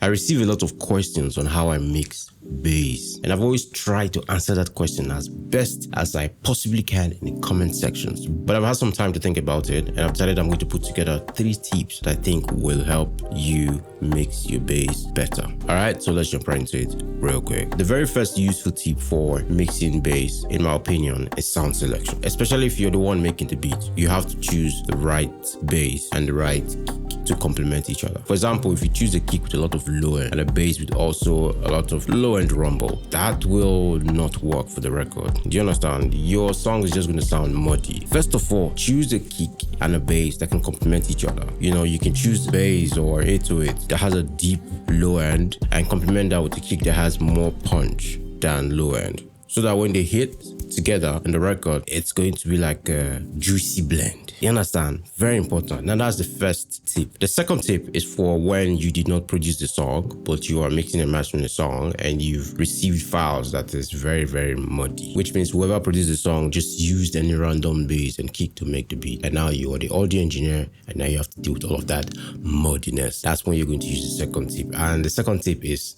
I receive a lot of questions on how I mix bass, and I've always tried to answer that question as best as I possibly can in the comment sections. But I've had some time to think about it, and I've decided I'm going to put together 3 tips that I think will help you mix your bass better. Alright, so let's jump right into it real quick. The very first useful tip for mixing bass, in my opinion, is sound selection. Especially if you're the one making the beat, you have to choose the right bass and the right kick to complement each other. For example, if you choose a kick with a lot of low end and a bass with also a lot of low end rumble, that will not work for the record. Do you understand? Your song is just going to sound muddy. First of all, choose a kick and a bass that can complement each other. You know, you can choose bass or 808 that has a deep low end and complement that with a kick that has more punch than low end, so that when they hit together in the record, it's going to be like a juicy blend. You understand? Very important. Now that's the first tip. The second tip is for when you did not produce the song, but you are mixing and mastering the song and you've received files that is very, very muddy, which means whoever produced the song just used any random bass and kick to make the beat. And now you are the audio engineer and now you have to deal with all of that muddiness. That's when you're going to use the second tip. And the second tip is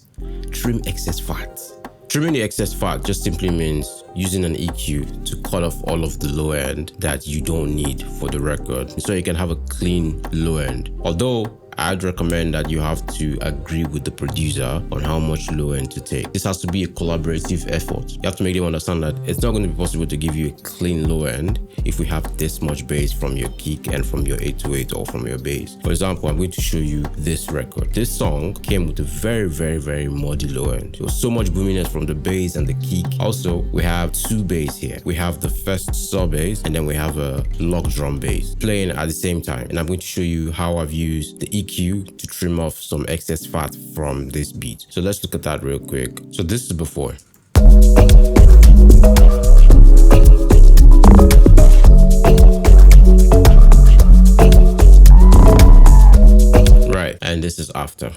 trim excess fat. Trimming the excess fat just simply means using an EQ to cut off all of the low end that you don't need for the record, so you can have a clean low end. Although I'd recommend that you have to agree with the producer on how much low end to take. This has to be a collaborative effort. You have to make them understand that it's not going to be possible to give you a clean low end if we have this much bass from your kick and from your 808 or from your bass. For example, I'm going to show you this record. This song came with a very, very, very muddy low end. There was so much boominess from the bass and the kick. Also, we have 2 bass here. We have the first sub bass and then we have a log drum bass playing at the same time. And I'm going to show you how I've used the EQ to trim off some excess fat from this beat. So let's look at that real quick. So this is before. Right, and this is after.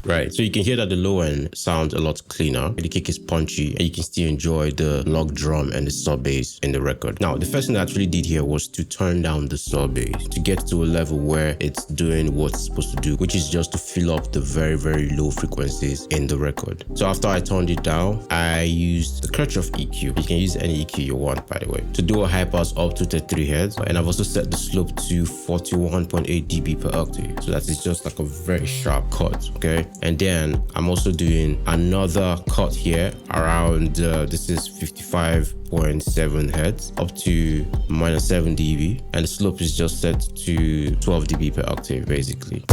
Right, so you can hear that the low end sounds a lot cleaner, the kick is punchy, and you can still enjoy the log drum and the sub bass in the record. Now, the first thing I actually did here was to turn down the sub bass to get to a level where it's doing what it's supposed to do, which is just to fill up the very, very low frequencies in the record. So after I turned it down, I used the Kirchhoff EQ. You can use any EQ you want, by the way, to do a high pass up to 33 Hz, and I've also set the slope to 41.8 dB per octave, so that is just like a very sharp cut, okay? And then I'm also doing another cut here around this is 55.7 Hz up to -7 dB, and the slope is just set to 12 dB per octave basically.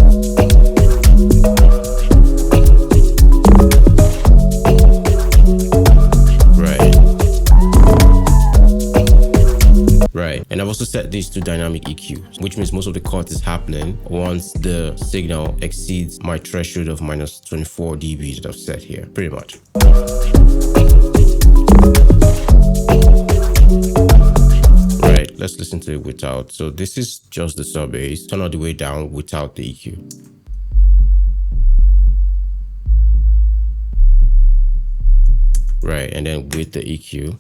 Right, and I've also set this to dynamic EQ, which means most of the cut is happening once the signal exceeds my threshold of -24 dB that I've set here, pretty much. Right, let's listen to it without. So this is just the sub bass, turn all the way down without the EQ. Right, and then with the EQ.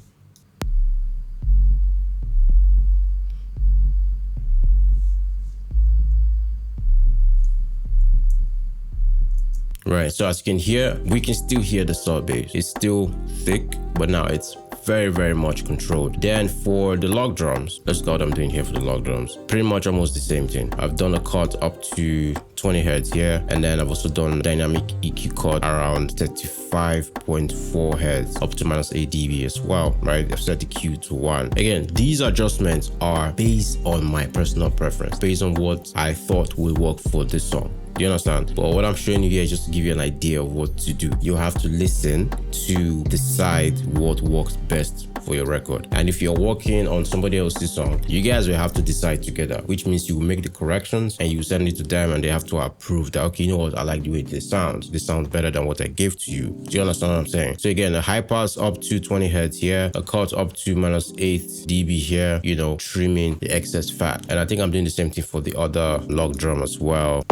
Right, so as you can hear, we can still hear the sub bass. It's still thick, but now it's very, very much controlled. Then for the log drums, let's look at what I'm doing here for the log drums. Pretty much almost the same thing. I've done a cut up to 20 Hz here, and then I've also done dynamic EQ cut around 35.4 Hz up to -8 dB as well, right? I've set the Q to 1. Again, these adjustments are based on my personal preference, based on what I thought will work for this song. You understand? But what I'm showing you here is just to give you an idea of what to do. You have to listen to decide what works best for your record. And if you're working on somebody else's song, you guys will have to decide together, which means you will make the corrections and you send it to them and they have to approve that, okay, you know what, I like the way this sounds. This sounds better than what I gave to you. Do you understand what I'm saying? So again, a high pass up to 20 Hz here, a cut up to -8 dB here, you know, trimming the excess fat. And I think I'm doing the same thing for the other log drum as well.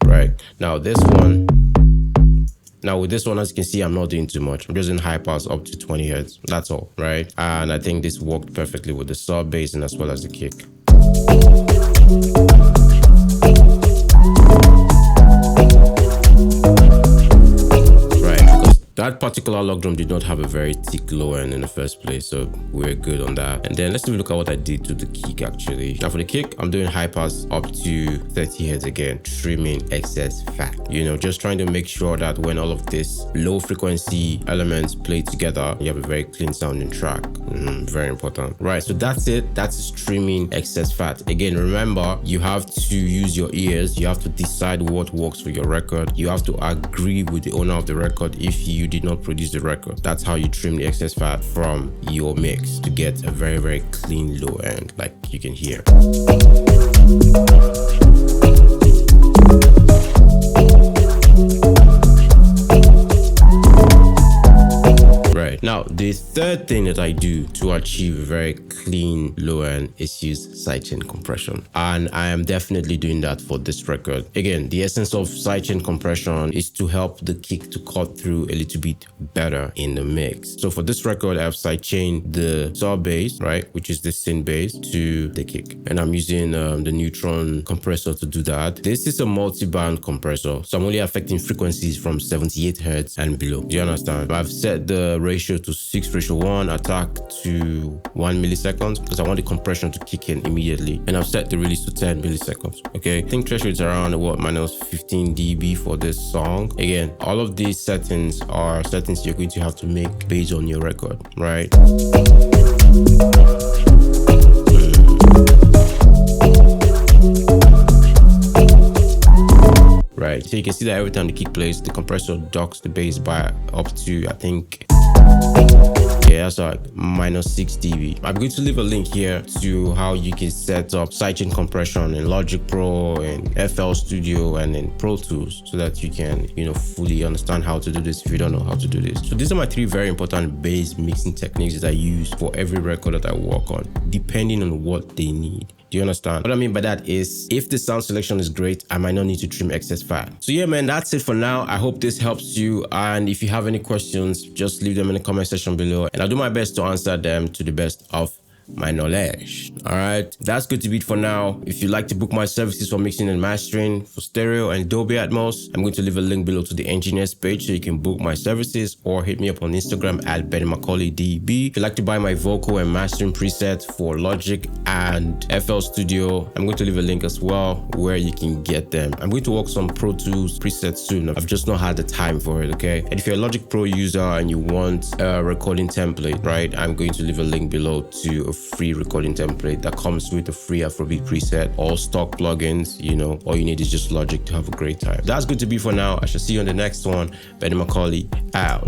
Right, now this one, Now with this one, as you can see, I'm not doing too much. I'm just in high pass up to 20 hertz. That's all, right? And I think this worked perfectly with the sub bass and as well as the kick. That particular log drum did not have a very thick low end in the first place, so we're good on that. And then let's look at what I did to the kick actually. Now for the kick, I'm doing high pass up to 30 hertz again, trimming excess fat. You know, just trying to make sure that when all of this low frequency elements play together, you have a very clean sounding track. Very important. Right, so that's it. That's trimming excess fat. Again, remember, you have to use your ears. You have to decide what works for your record. You have to agree with the owner of the record if you did not produce the record. That's how you trim the excess fat from your mix to get a very, very clean low end, like you can hear. Now, the third thing that I do to achieve a very clean low end is use sidechain compression. And I am definitely doing that for this record. Again, the essence of sidechain compression is to help the kick to cut through a little bit better in the mix. So for this record, I have sidechained the sub bass, right, which is the synth bass, to the kick. And I'm using the neutron compressor to do that. This is a multi-band compressor, so I'm only affecting frequencies from 78 hertz and below. Do you understand? I've set the ratio to 6:1, attack to 1 millisecond because I want the compression to kick in immediately, and I've set the release to 10 milliseconds. Okay, I think threshold is around what, minus 15 dB for this song. Again, all of these settings are settings you're going to have to make based on your record, right? Right, so you can see that every time the kick plays, the compressor docks the bass by up to, I think, yeah, that's like minus 6 dB. I'm going to leave a link here to how you can set up sidechain compression in Logic Pro and FL Studio and in Pro Tools so that you can, you know, fully understand how to do this if you don't know how to do this. So these are my 3 very important bass mixing techniques that I use for every record that I work on, depending on what they need. Do you understand? What I mean by that is, if the sound selection is great, I might not need to trim excess fat. So yeah, man, that's it for now. I hope this helps you. And if you have any questions, just leave them in the comment section below, and I'll do my best to answer them to the best of my knowledge. All right, that's good to be it for now. If you'd like to book my services for mixing and mastering for stereo and Dolby Atmos, I'm going to leave a link below to the engineers page so you can book my services, or hit me up on Instagram at BennyMacaulayDB. If you'd like to buy my vocal and mastering presets for Logic and FL Studio, I'm going to leave a link as well where you can get them. I'm going to work some Pro Tools presets soon. I've just not had the time for it, okay? And if you're a Logic Pro user and you want a recording template, right, I'm going to leave a link below to a free recording template that comes with a free Afrobeat preset, all stock plugins. You know, all you need is just Logic to have a great time. That's good to be for now. I shall see you on the next one. Benny Macaulay out.